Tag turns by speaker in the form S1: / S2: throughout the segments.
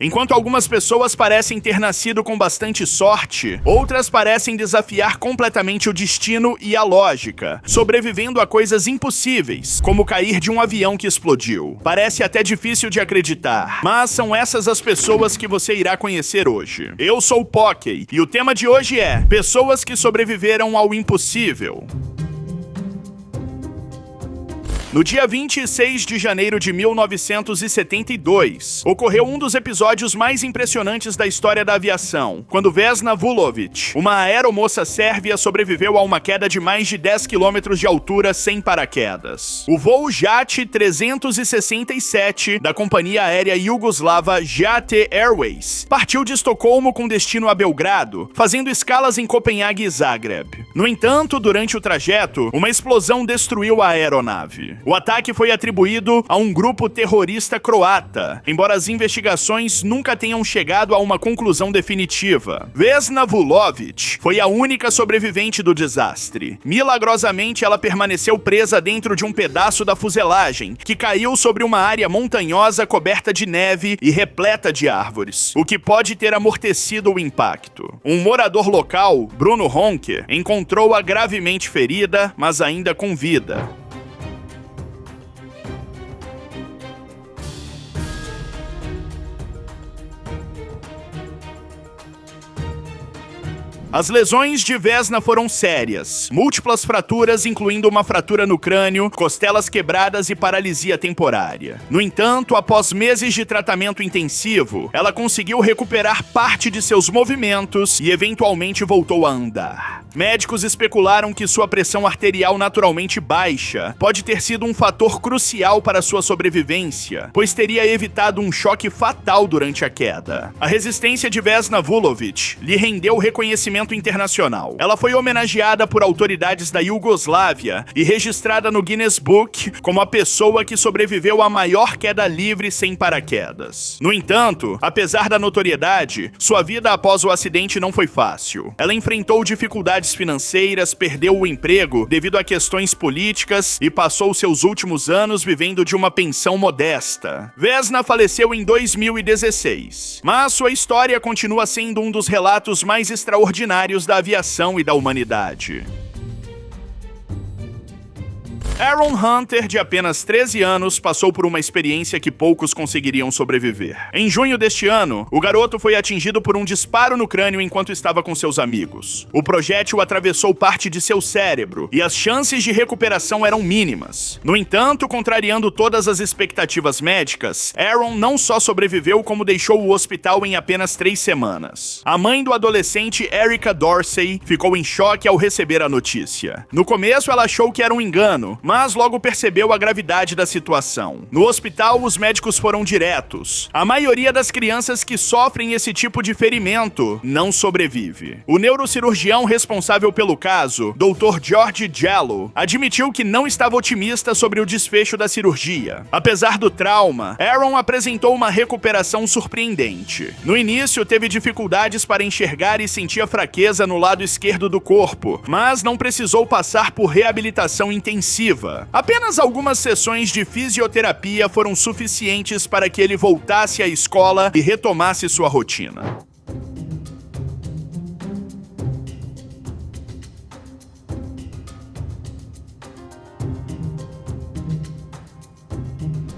S1: Enquanto algumas pessoas parecem ter nascido com bastante sorte, outras parecem desafiar completamente o destino e a lógica, sobrevivendo a coisas impossíveis, como cair de um avião que explodiu. Parece até difícil de acreditar, mas são essas as pessoas que você irá conhecer hoje. Eu sou o Pockey, e o tema de hoje é Pessoas que sobreviveram ao impossível. No dia 26 de janeiro de 1972, ocorreu um dos episódios mais impressionantes da história da aviação, quando Vesna Vulović, uma aeromoça sérvia, sobreviveu a uma queda de mais de 10 km de altura sem paraquedas. O voo JAT 367 da companhia aérea iugoslava JAT Airways partiu de Estocolmo com destino a Belgrado, fazendo escalas em Copenhague e Zagreb. No entanto, durante o trajeto, uma explosão destruiu a aeronave. O ataque foi atribuído a um grupo terrorista croata, embora as investigações nunca tenham chegado a uma conclusão definitiva. Vesna Vulović foi a única sobrevivente do desastre. Milagrosamente, ela permaneceu presa dentro de um pedaço da fuselagem, que caiu sobre uma área montanhosa coberta de neve e repleta de árvores, o que pode ter amortecido o impacto. Um morador local, Bruno Ronke, encontrou-a gravemente ferida, mas ainda com vida. As lesões de Vesna foram sérias, múltiplas fraturas, incluindo uma fratura no crânio, costelas quebradas e paralisia temporária. No entanto, após meses de tratamento intensivo, ela conseguiu recuperar parte de seus movimentos e eventualmente voltou a andar. Médicos especularam que sua pressão arterial naturalmente baixa pode ter sido um fator crucial para sua sobrevivência, pois teria evitado um choque fatal durante a queda. A resistência de Vesna Vulović lhe rendeu reconhecimento internacional. Ela foi homenageada por autoridades da Iugoslávia e registrada no Guinness Book como a pessoa que sobreviveu à maior queda livre sem paraquedas. No entanto, apesar da notoriedade, sua vida após o acidente não foi fácil. Ela enfrentou dificuldades financeiras, perdeu o emprego devido a questões políticas e passou seus últimos anos vivendo de uma pensão modesta. Vesna faleceu em 2016, mas sua história continua sendo um dos relatos mais extraordinários da aviação e da humanidade. Aaron Hunter, de apenas 13 anos, passou por uma experiência que poucos conseguiriam sobreviver. Em junho deste ano, o garoto foi atingido por um disparo no crânio enquanto estava com seus amigos. O projétil atravessou parte de seu cérebro e as chances de recuperação eram mínimas. No entanto, contrariando todas as expectativas médicas, Aaron não só sobreviveu como deixou o hospital em apenas 3 semanas. A mãe do adolescente, Erica Dorsey, ficou em choque ao receber a notícia. No começo, ela achou que era um engano, mas logo percebeu a gravidade da situação. No hospital, os médicos foram diretos. A maioria das crianças que sofrem esse tipo de ferimento não sobrevive. O neurocirurgião responsável pelo caso, Dr. George Jello, admitiu que não estava otimista sobre o desfecho da cirurgia. Apesar do trauma, Aaron apresentou uma recuperação surpreendente. No início, teve dificuldades para enxergar e sentia fraqueza no lado esquerdo do corpo, mas não precisou passar por reabilitação intensiva. Apenas algumas sessões de fisioterapia foram suficientes para que ele voltasse à escola e retomasse sua rotina.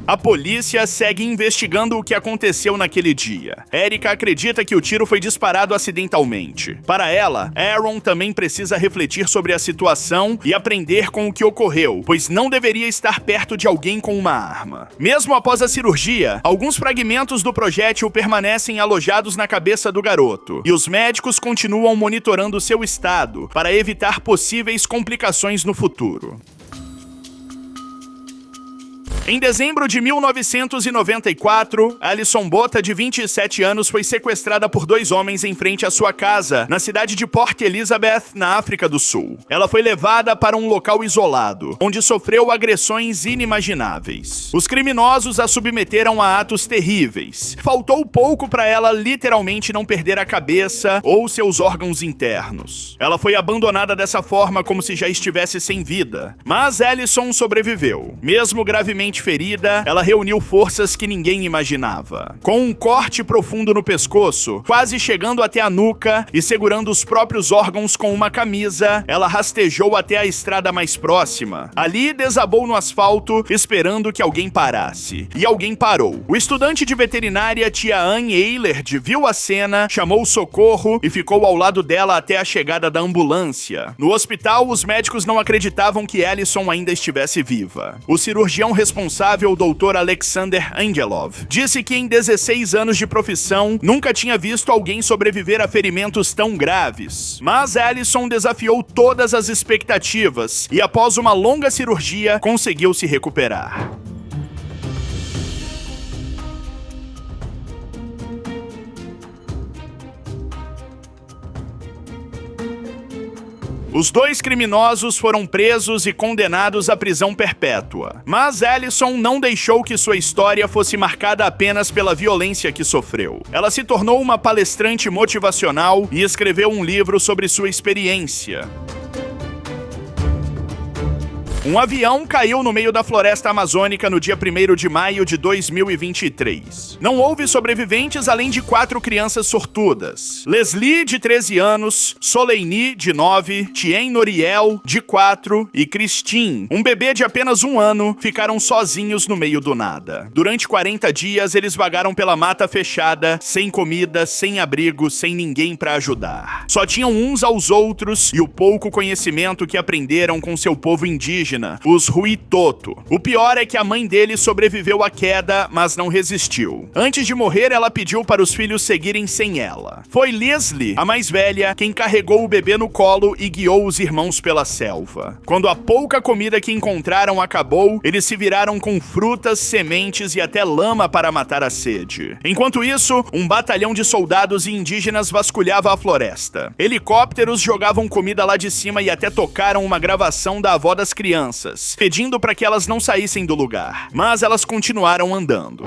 S1: A polícia segue investigando o que aconteceu naquele dia. Erica acredita que o tiro foi disparado acidentalmente. Para ela, Aaron também precisa refletir sobre a situação e aprender com o que ocorreu, pois não deveria estar perto de alguém com uma arma. Mesmo após a cirurgia, alguns fragmentos do projétil permanecem alojados na cabeça do garoto, e os médicos continuam monitorando seu estado para evitar possíveis complicações no futuro. Em dezembro de 1994, Alison Botha, de 27 anos, foi sequestrada por 2 homens em frente à sua casa, na cidade de Port Elizabeth, na África do Sul. Ela foi levada para um local isolado, onde sofreu agressões inimagináveis. Os criminosos a submeteram a atos terríveis. Faltou pouco para ela literalmente não perder a cabeça ou seus órgãos internos. Ela foi abandonada dessa forma como se já estivesse sem vida. Mas Alison sobreviveu. Mesmo gravemente gravemente ferida, ela reuniu forças que ninguém imaginava. Com um corte profundo no pescoço, quase chegando até a nuca e segurando os próprios órgãos com uma camisa, ela rastejou até a estrada mais próxima. Ali desabou no asfalto, esperando que alguém parasse. E alguém parou. O estudante de veterinária tia Anne Eilert viu a cena, chamou socorro e ficou ao lado dela até a chegada da ambulância. No hospital, os médicos não acreditavam que Allison ainda estivesse viva. O cirurgião responsável, Dr. Alexander Angelov, disse que em 16 anos de profissão, nunca tinha visto alguém sobreviver a ferimentos tão graves. Mas Allison desafiou todas as expectativas e, após uma longa cirurgia, conseguiu se recuperar. Os dois criminosos foram presos e condenados à prisão perpétua. Mas Allison não deixou que sua história fosse marcada apenas pela violência que sofreu. Ela se tornou uma palestrante motivacional e escreveu um livro sobre sua experiência. Um avião caiu no meio da floresta amazônica no dia 1º de maio de 2023. Não houve sobreviventes além de 4 crianças sortudas. Leslie, de 13 anos, Soleini, de 9, Tien Noriel, de 4 e Christine, um bebê de apenas 1 ano, ficaram sozinhos no meio do nada. Durante 40 dias, eles vagaram pela mata fechada, sem comida, sem abrigo, sem ninguém para ajudar. Só tinham uns aos outros e o pouco conhecimento que aprenderam com seu povo indígena, os Huitoto. O pior é que a mãe dele sobreviveu à queda, mas não resistiu. Antes de morrer, ela pediu para os filhos seguirem sem ela. Foi Leslie, a mais velha, quem carregou o bebê no colo e guiou os irmãos pela selva. Quando a pouca comida que encontraram acabou, eles se viraram com frutas, sementes e até lama para matar a sede. Enquanto isso, um batalhão de soldados e indígenas vasculhava a floresta. Helicópteros jogavam comida lá de cima e até tocaram uma gravação da avó das crianças, pedindo para que elas não saíssem do lugar. Mas elas continuaram andando.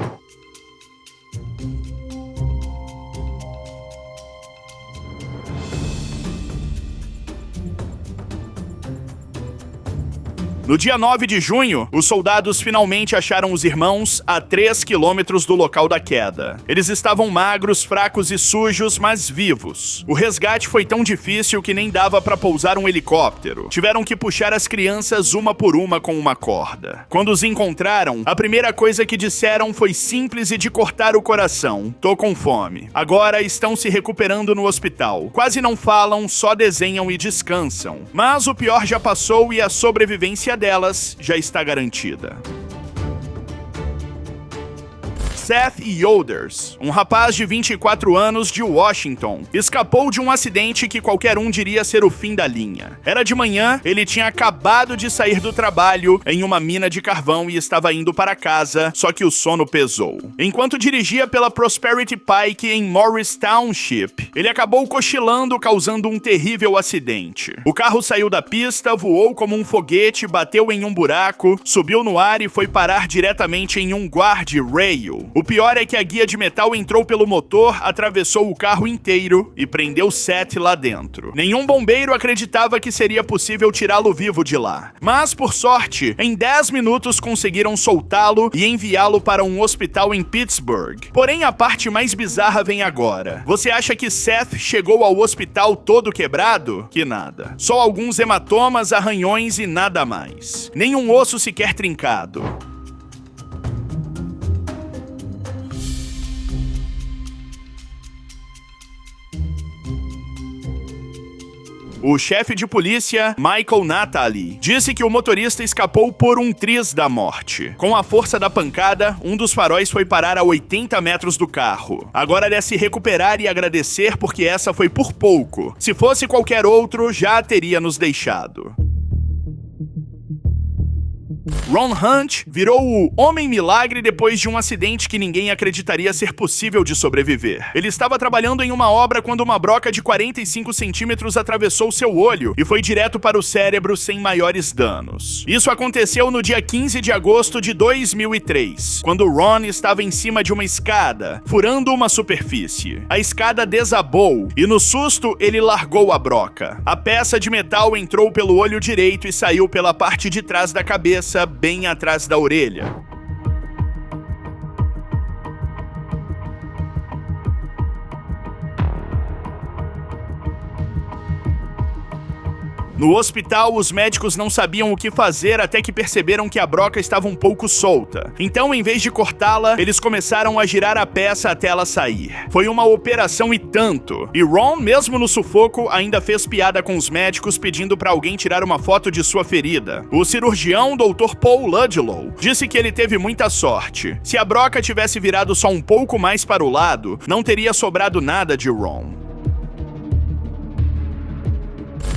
S1: No dia 9 de junho, os soldados finalmente acharam os irmãos a 3 quilômetros do local da queda. Eles estavam magros, fracos e sujos, mas vivos. O resgate foi tão difícil que nem dava para pousar um helicóptero. Tiveram que puxar as crianças uma por uma com uma corda. Quando os encontraram, a primeira coisa que disseram foi simples e de cortar o coração: "Tô com fome." Agora estão se recuperando no hospital. Quase não falam, só desenham e descansam. Mas o pior já passou e a sobrevivência delas já está garantida. Seth Yoders, um rapaz de 24 anos de Washington, escapou de um acidente que qualquer um diria ser o fim da linha. Era de manhã, ele tinha acabado de sair do trabalho em uma mina de carvão e estava indo para casa, só que o sono pesou. Enquanto dirigia pela Prosperity Pike em Morris Township, ele acabou cochilando, causando um terrível acidente. O carro saiu da pista, voou como um foguete, bateu em um buraco, subiu no ar e foi parar diretamente em um guardrail. O pior é que a guia de metal entrou pelo motor, atravessou o carro inteiro e prendeu Seth lá dentro. Nenhum bombeiro acreditava que seria possível tirá-lo vivo de lá. Mas, por sorte, em 10 minutos conseguiram soltá-lo e enviá-lo para um hospital em Pittsburgh. Porém, a parte mais bizarra vem agora. Você acha que Seth chegou ao hospital todo quebrado? Que nada. Só alguns hematomas, arranhões e nada mais. Nenhum osso sequer trincado. O chefe de polícia, Michael Natali, disse que o motorista escapou por um triz da morte. Com a força da pancada, um dos faróis foi parar a 80 metros do carro. Agora é se recuperar e agradecer porque essa foi por pouco. Se fosse qualquer outro, já teria nos deixado. Ron Hunt virou o Homem-Milagre depois de um acidente que ninguém acreditaria ser possível de sobreviver. Ele estava trabalhando em uma obra quando uma broca de 45 centímetros atravessou seu olho e foi direto para o cérebro sem maiores danos. Isso aconteceu no dia 15 de agosto de 2003, quando Ron estava em cima de uma escada, furando uma superfície. A escada desabou e, no susto, ele largou a broca. A peça de metal entrou pelo olho direito e saiu pela parte de trás da cabeça, bem atrás da orelha. No hospital, os médicos não sabiam o que fazer até que perceberam que a broca estava um pouco solta. Então, em vez de cortá-la, eles começaram a girar a peça até ela sair. Foi uma operação e tanto. E Ron, mesmo no sufoco, ainda fez piada com os médicos pedindo para alguém tirar uma foto de sua ferida. O cirurgião, Dr. Paul Ludlow, disse que ele teve muita sorte. Se a broca tivesse virado só um pouco mais para o lado, não teria sobrado nada de Ron.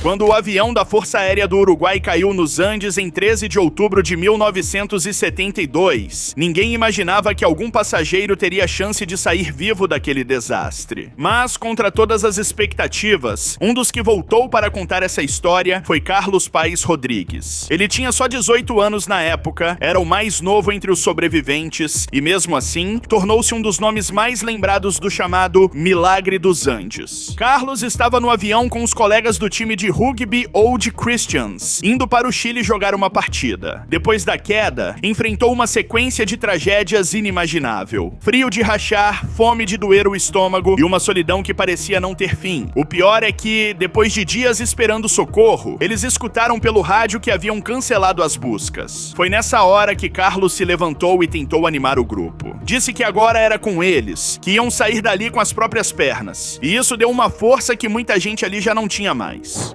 S1: Quando o avião da Força Aérea do Uruguai caiu nos Andes em 13 de outubro de 1972, ninguém imaginava que algum passageiro teria chance de sair vivo daquele desastre. Mas, contra todas as expectativas, um dos que voltou para contar essa história foi Carlos Paes Rodrigues. Ele tinha só 18 anos na época, era o mais novo entre os sobreviventes e, mesmo assim, tornou-se um dos nomes mais lembrados do chamado Milagre dos Andes. Carlos estava no avião com os colegas do time de rugby Old Christians, indo para o Chile jogar uma partida. Depois da queda, enfrentou uma sequência de tragédias inimaginável. Frio de rachar, fome de doer o estômago e uma solidão que parecia não ter fim. O pior é que, depois de dias esperando socorro, eles escutaram pelo rádio que haviam cancelado as buscas. Foi nessa hora que Carlos se levantou e tentou animar o grupo. Disse que agora era com eles, que iam sair dali com as próprias pernas. E isso deu uma força que muita gente ali já não tinha mais.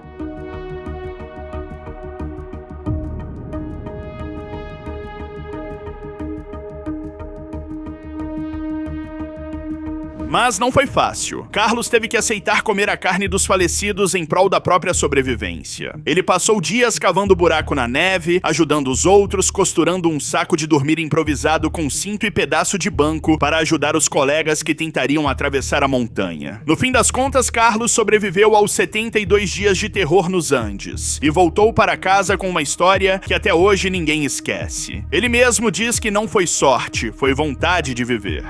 S1: Mas não foi fácil. Carlos teve que aceitar comer a carne dos falecidos em prol da própria sobrevivência. Ele passou dias cavando buraco na neve, ajudando os outros, costurando um saco de dormir improvisado com cinto e pedaço de banco para ajudar os colegas que tentariam atravessar a montanha. No fim das contas, Carlos sobreviveu aos 72 dias de terror nos Andes e voltou para casa com uma história que até hoje ninguém esquece. Ele mesmo diz que não foi sorte, foi vontade de viver.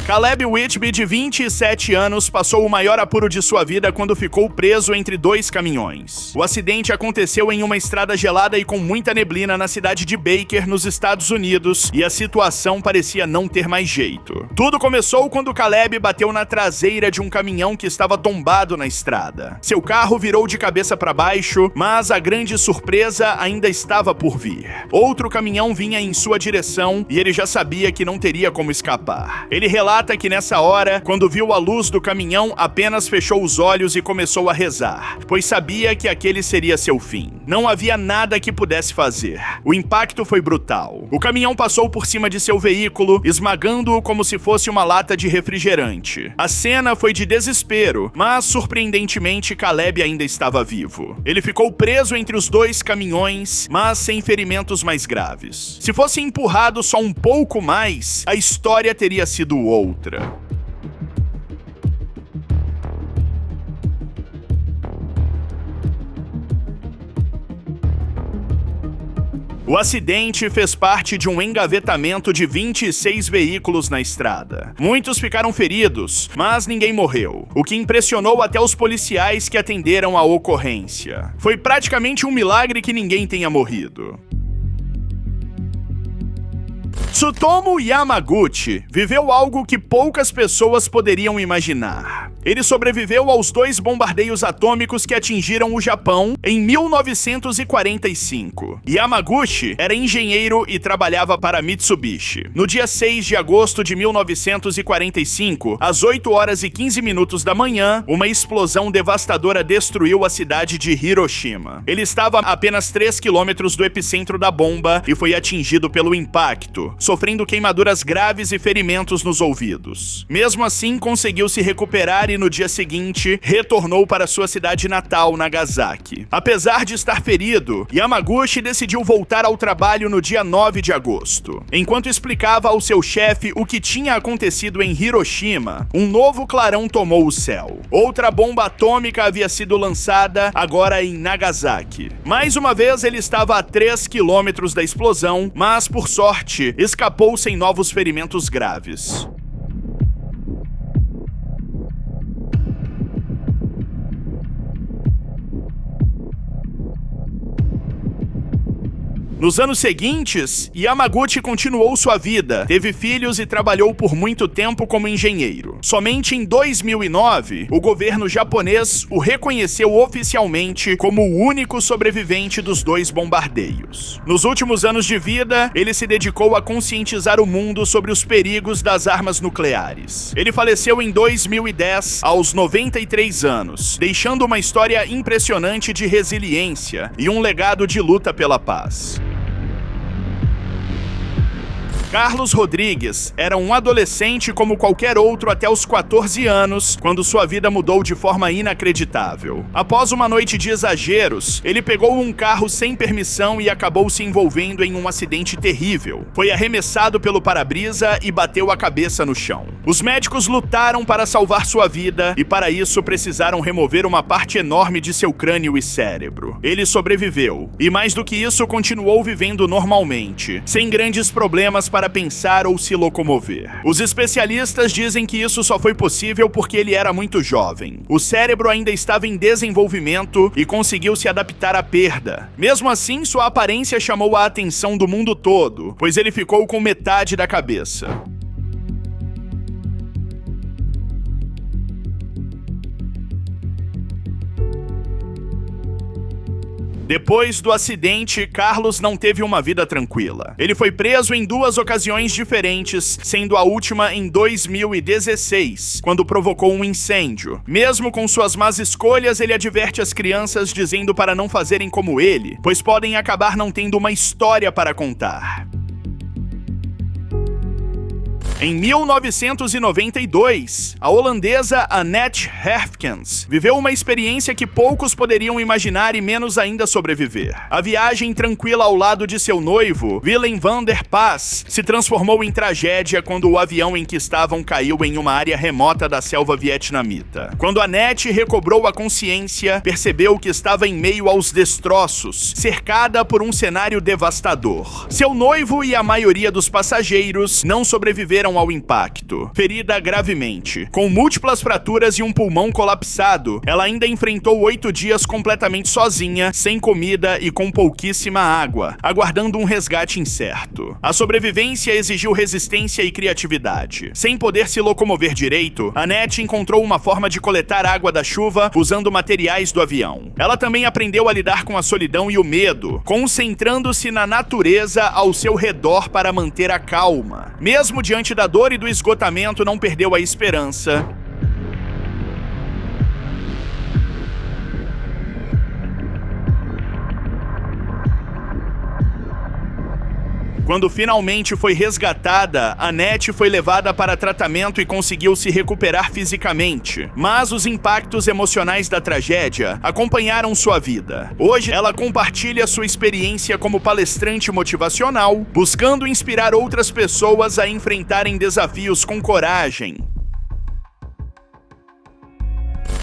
S1: Caleb Whitby, de 27 anos, passou o maior apuro de sua vida quando ficou preso entre dois caminhões. O acidente aconteceu em uma estrada gelada e com muita neblina na cidade de Baker, nos Estados Unidos, e a situação parecia não ter mais jeito. Tudo começou quando Caleb bateu na traseira de um caminhão que estava tombado na estrada. Seu carro virou de cabeça para baixo, mas a grande surpresa ainda estava por vir. Outro caminhão vinha em sua direção e ele já sabia que não teria como escapar. Ele relata que nessa hora, quando viu a luz do caminhão, apenas fechou os olhos e começou a rezar, pois sabia que aquele seria seu fim. Não havia nada que pudesse fazer. O impacto foi brutal. O caminhão passou por cima de seu veículo, esmagando-o como se fosse uma lata de refrigerante. A cena foi de desespero, mas surpreendentemente Caleb ainda estava vivo. Ele ficou preso entre os dois caminhões, mas sem ferimentos mais graves. Se fosse empurrado só um pouco mais, a história teria sido outra. O acidente fez parte de um engavetamento de 26 veículos na estrada. Muitos ficaram feridos, mas ninguém morreu, o que impressionou até os policiais que atenderam a ocorrência. Foi praticamente um milagre que ninguém tenha morrido. Tsutomu Yamaguchi viveu algo que poucas pessoas poderiam imaginar. Ele sobreviveu aos 2 bombardeios atômicos que atingiram o Japão em 1945. Yamaguchi era engenheiro e trabalhava para Mitsubishi. No dia 6 de agosto de 1945, às 8 horas e 15 minutos da manhã, uma explosão devastadora destruiu a cidade de Hiroshima. Ele estava a apenas 3 quilômetros do epicentro da bomba e foi atingido pelo impacto, sofrendo queimaduras graves e ferimentos nos ouvidos. Mesmo assim, conseguiu se recuperar e no dia seguinte, retornou para sua cidade natal, Nagasaki. Apesar de estar ferido, Yamaguchi decidiu voltar ao trabalho no dia 9 de agosto. Enquanto explicava ao seu chefe o que tinha acontecido em Hiroshima, um novo clarão tomou o céu. Outra bomba atômica havia sido lançada, agora em Nagasaki. Mais uma vez, ele estava a 3 quilômetros da explosão, mas, por sorte, escapou sem novos ferimentos graves. Nos anos seguintes, Yamaguchi continuou sua vida, teve filhos e trabalhou por muito tempo como engenheiro. Somente em 2009, o governo japonês o reconheceu oficialmente como o único sobrevivente dos 2 bombardeios. Nos últimos anos de vida, ele se dedicou a conscientizar o mundo sobre os perigos das armas nucleares. Ele faleceu em 2010, aos 93 anos, deixando uma história impressionante de resiliência e um legado de luta pela paz. Carlos Rodrigues era um adolescente como qualquer outro até os 14 anos, quando sua vida mudou de forma inacreditável. Após uma noite de exageros, ele pegou um carro sem permissão e acabou se envolvendo em um acidente terrível. Foi arremessado pelo para-brisa e bateu a cabeça no chão. Os médicos lutaram para salvar sua vida e para isso precisaram remover uma parte enorme de seu crânio e cérebro. Ele sobreviveu e, mais do que isso, continuou vivendo normalmente, sem grandes problemas para pensar ou se locomover. Os especialistas dizem que isso só foi possível porque ele era muito jovem. O cérebro ainda estava em desenvolvimento e conseguiu se adaptar à perda. Mesmo assim, sua aparência chamou a atenção do mundo todo, pois ele ficou com metade da cabeça. Depois do acidente, Carlos não teve uma vida tranquila. Ele foi preso em 2 ocasiões diferentes, sendo a última em 2016, quando provocou um incêndio. Mesmo com suas más escolhas, ele adverte as crianças dizendo para não fazerem como ele, pois podem acabar não tendo uma história para contar. Em 1992, a holandesa Annette Herfkens viveu uma experiência que poucos poderiam imaginar e menos ainda sobreviver. A viagem tranquila ao lado de seu noivo, Willem van der Pas, se transformou em tragédia quando o avião em que estavam caiu em uma área remota da selva vietnamita. Quando Annette recobrou a consciência, percebeu que estava em meio aos destroços, cercada por um cenário devastador. Seu noivo e a maioria dos passageiros não sobreviveram ao impacto. Ferida gravemente, com múltiplas fraturas e um pulmão colapsado, ela ainda enfrentou 8 dias completamente sozinha, sem comida e com pouquíssima água, aguardando um resgate incerto. A sobrevivência exigiu resistência e criatividade. Sem poder se locomover direito, Annette encontrou uma forma de coletar água da chuva usando materiais do avião. Ela também aprendeu a lidar com a solidão e o medo, concentrando-se na natureza ao seu redor para manter a calma. Mesmo diante da dor e do esgotamento, não perdeu a esperança. Quando finalmente foi resgatada, Annette foi levada para tratamento e conseguiu se recuperar fisicamente. Mas os impactos emocionais da tragédia acompanharam sua vida. Hoje, ela compartilha sua experiência como palestrante motivacional, buscando inspirar outras pessoas a enfrentarem desafios com coragem.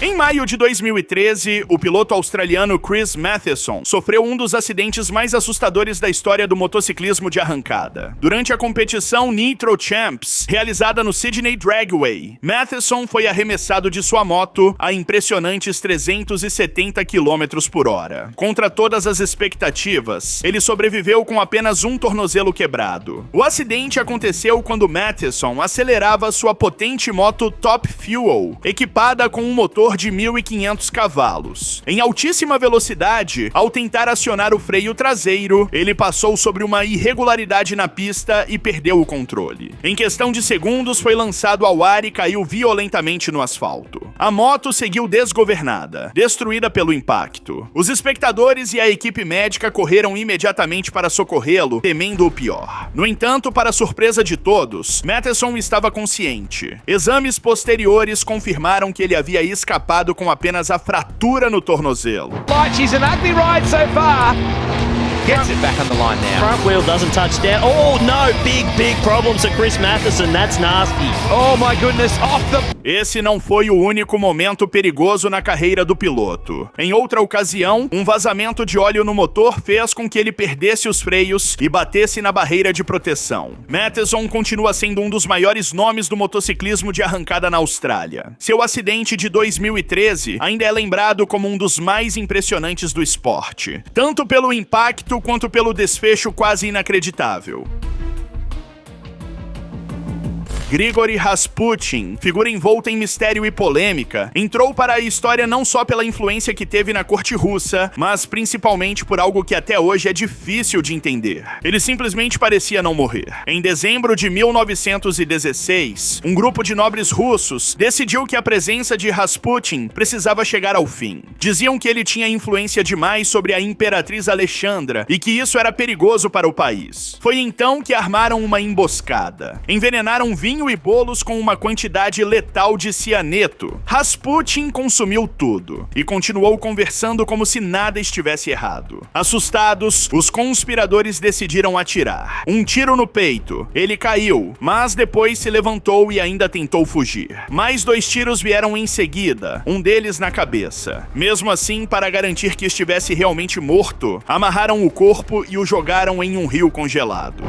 S1: Em maio de 2013, o piloto australiano Chris Matheson sofreu um dos acidentes mais assustadores da história do motociclismo de arrancada. Durante a competição Nitro Champs, realizada no Sydney Dragway, Matheson foi arremessado de sua moto a impressionantes 370 km por hora. Contra todas as expectativas, ele sobreviveu com apenas um tornozelo quebrado. O acidente aconteceu quando Matheson acelerava sua potente moto Top Fuel, equipada com um motor de 1.500 cavalos. Em altíssima velocidade, ao tentar acionar o freio traseiro, ele passou sobre uma irregularidade na pista e perdeu o controle. Em questão de segundos, foi lançado ao ar e caiu violentamente no asfalto. A moto seguiu desgovernada, destruída pelo impacto. Os espectadores e a equipe médica correram imediatamente para socorrê-lo, temendo o pior. No entanto, para surpresa de todos, Matheson estava consciente. Exames posteriores confirmaram que ele havia escapado com apenas a fratura no tornozelo.
S2: She's an ugly ride so far. Gets it back on the line now.
S3: Front wheel doesn't touch down. Oh no, big problems for Chris Matheson. That's nasty.
S2: Oh my goodness, off the...
S1: Esse não foi o único momento perigoso na carreira do piloto. Em outra ocasião, um vazamento de óleo no motor fez com que ele perdesse os freios e batesse na barreira de proteção. Matheson continua sendo um dos maiores nomes do motociclismo de arrancada na Austrália. Seu acidente de 2013 ainda é lembrado como um dos mais impressionantes do esporte, tanto pelo impacto tanto quanto pelo desfecho quase inacreditável. Grigory Rasputin, figura envolta em mistério e polêmica, entrou para a história não só pela influência que teve na corte russa, mas principalmente por algo que até hoje é difícil de entender. Ele simplesmente parecia não morrer. Em dezembro de 1916, um grupo de nobres russos decidiu que a presença de Rasputin precisava chegar ao fim. Diziam que ele tinha influência demais sobre a imperatriz Alexandra e que isso era perigoso para o país. Foi então que armaram uma emboscada. Envenenaram vinho e bolos com uma quantidade letal de cianeto. Rasputin consumiu tudo e continuou conversando como se nada estivesse errado. Assustados, os conspiradores decidiram atirar. Um tiro no peito. Ele caiu, mas depois se levantou e ainda tentou fugir. Mais 2 tiros vieram em seguida, um deles na cabeça. Mesmo assim, para garantir que estivesse realmente morto, amarraram o corpo e o jogaram em um rio congelado.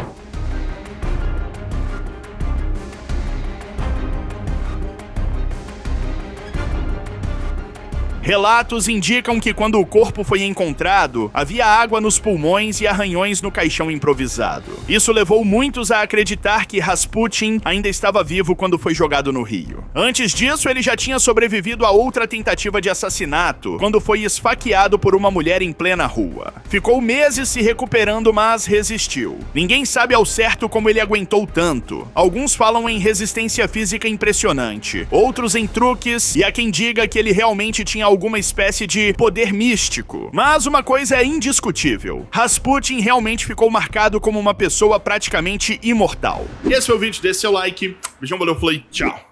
S1: Relatos indicam que quando o corpo foi encontrado, havia água nos pulmões e arranhões no caixão improvisado. Isso levou muitos a acreditar que Rasputin ainda estava vivo quando foi jogado no rio. Antes disso, ele já tinha sobrevivido a outra tentativa de assassinato, quando foi esfaqueado por uma mulher em plena rua. Ficou meses se recuperando, mas resistiu. Ninguém sabe ao certo como ele aguentou tanto. Alguns falam em resistência física impressionante, outros em truques, e há quem diga que ele realmente tinha alguma espécie de poder místico. Mas uma coisa é indiscutível: Rasputin realmente ficou marcado como uma pessoa praticamente imortal. Esse foi o vídeo, dê seu like. Beijão, valeu, falei, tchau.